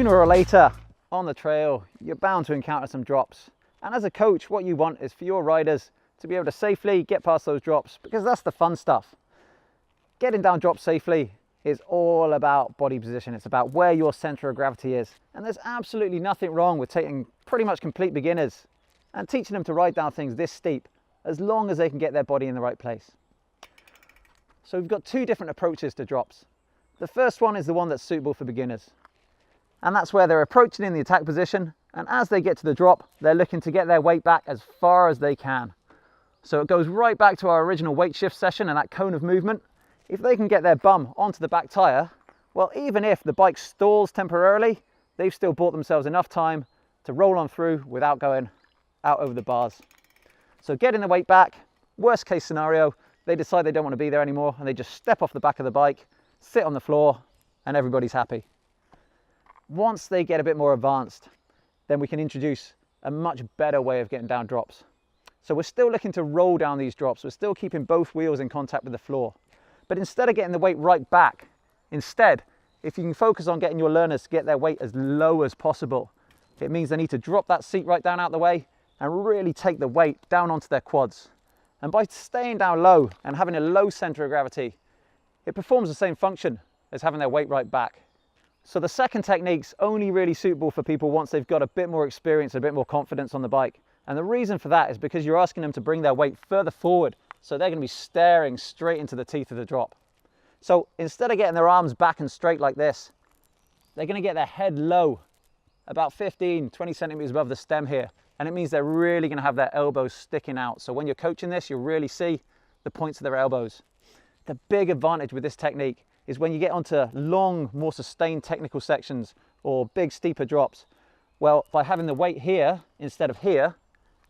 Sooner or later on the trail, you're bound to encounter some drops. And as a coach, what you want is for your riders to be able to safely get past those drops, because that's the fun stuff. Getting down drops safely is all about body position. It's about where your center of gravity is. And there's absolutely nothing wrong with taking pretty much complete beginners and teaching them to ride down things this steep, as long as they can get their body in the right place. So we've got two different approaches to drops. The first one is the one that's suitable for beginners. And that's where they're approaching in the attack position, and as they get to the drop, they're looking to get their weight back as far as they can. So it goes right back to our original weight shift session and that cone of movement. If they can get their bum onto the back tire, well, even if the bike stalls temporarily, they've still bought themselves enough time to roll on through without going out over the bars. So getting the weight back, worst case scenario, they decide they don't want to be there anymore and they just step off the back of the bike, sit on the floor, and everybody's happy. Once they get a bit more advanced, then we can introduce a much better way of getting down drops. So we're still looking to roll down these drops. We're still keeping both wheels in contact with the floor. But instead of getting the weight right back, instead, if you can focus on getting your learners to get their weight as low as possible, it means they need to drop that seat right down out the way and really take the weight down onto their quads. And by staying down low and having a low center of gravity, it performs the same function as having their weight right back. So the second technique's only really suitable for people once they've got a bit more experience, a bit more confidence on the bike. And the reason for that is because you're asking them to bring their weight further forward, so they're going to be staring straight into the teeth of the drop. So instead of getting their arms back and straight like this, they're going to get their head low, about 15, 20 centimeters above the stem here. And it means they're really going to have their elbows sticking out. So when you're coaching this, you'll really see the points of their elbows. The big advantage with this technique is when you get onto long, more sustained technical sections or big, steeper drops. Well, by having the weight here instead of here,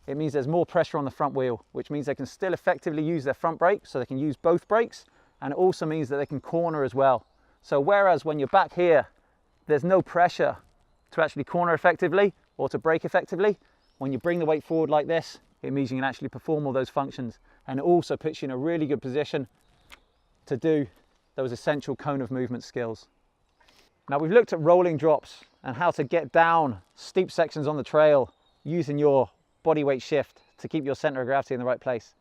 it means there's more pressure on the front wheel, which means they can still effectively use their front brake, so they can use both brakes, and it also means that they can corner as well. So whereas when you're back here, there's no pressure to actually corner effectively or to brake effectively, when you bring the weight forward like this, it means you can actually perform all those functions, and it also puts you in a really good position to do those essential cone of movement skills. Now we've looked at rolling drops and how to get down steep sections on the trail using your body weight shift to keep your center of gravity in the right place.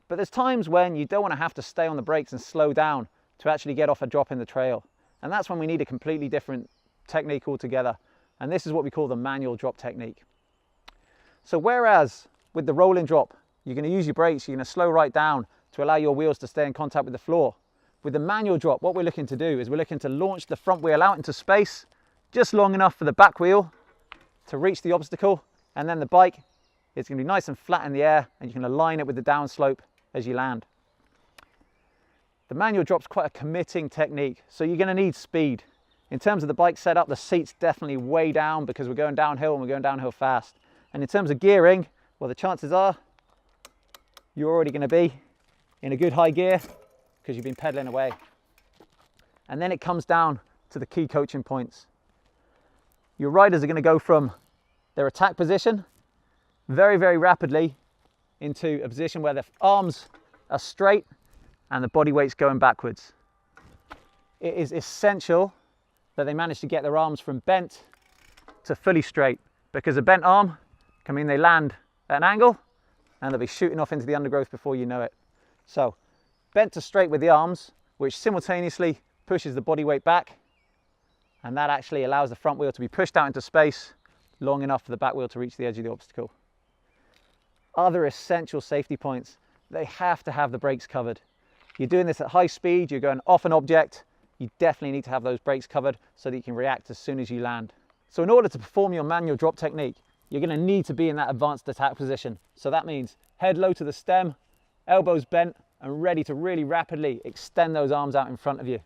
But there's times when you don't want to have to stay on the brakes and slow down to actually get off a drop in the trail. And that's when we need a completely different technique altogether. And this is what we call the manual drop technique. So whereas with the rolling drop, you're going to use your brakes, you're going to slow right down to allow your wheels to stay in contact with the floor. With the manual drop, what we're looking to do is we're looking to launch the front wheel out into space, just long enough for the back wheel to reach the obstacle, and then the bike is going to be nice and flat in the air, and you can align it with the downslope as you land. The manual drop's quite a committing technique, so you're going to need speed. In terms of the bike setup, the seat's definitely way down because we're going downhill and we're going downhill fast. And in terms of gearing, well, the chances are you're already going to be in a good high gear because you've been pedaling away. And then it comes down to the key coaching points. Your riders are going to go from their attack position very, very rapidly into a position where their arms are straight and the body weight's going backwards. It is essential that they manage to get their arms from bent to fully straight, because a bent arm can mean they land at an angle and they'll be shooting off into the undergrowth before you know it. So bent to straight with the arms, which simultaneously pushes the body weight back, and that actually allows the front wheel to be pushed out into space long enough for the back wheel to reach the edge of the obstacle. Other essential safety points: they have to have the brakes covered. You're doing this at high speed, you're going off an object, you definitely need to have those brakes covered so that you can react as soon as you land. So in order to perform your manual drop technique, you're going to need to be in that advanced attack position. So that means head low to the stem, elbows bent, and ready to really rapidly extend those arms out in front of you.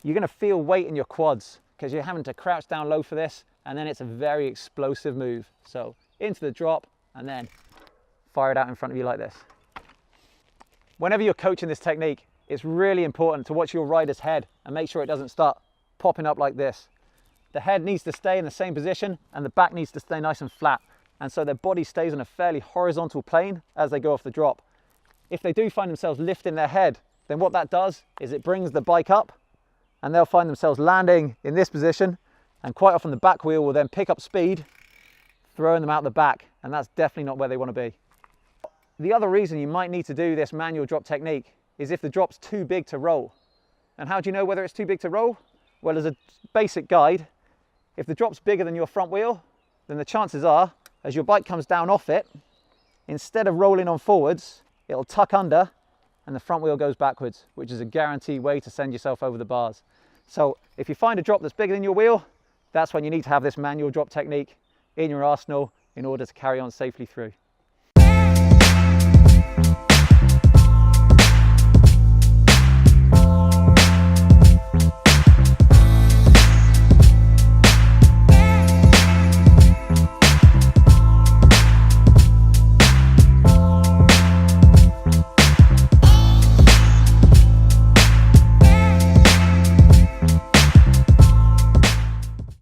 You're going to feel weight in your quads because you're having to crouch down low for this, and then it's a very explosive move. So into the drop and then fire it out in front of you like this. Whenever you're coaching this technique, it's really important to watch your rider's head and make sure it doesn't start popping up like this. The head needs to stay in the same position and the back needs to stay nice and flat. And so their body stays on a fairly horizontal plane as they go off the drop. If they do find themselves lifting their head, then what that does is it brings the bike up and they'll find themselves landing in this position And quite often the back wheel will then pick up speed, throwing them out the back, and that's definitely not where they want to be. The other reason you might need to do this manual drop technique is if the drop's too big to roll. And how do you know whether it's too big to roll? Well, as a basic guide, if the drop's bigger than your front wheel, then the chances are, as your bike comes down off it, instead of rolling on forwards, it'll tuck under and the front wheel goes backwards, which is a guaranteed way to send yourself over the bars. So if you find a drop that's bigger than your wheel, that's when you need to have this manual drop technique in your arsenal in order to carry on safely through.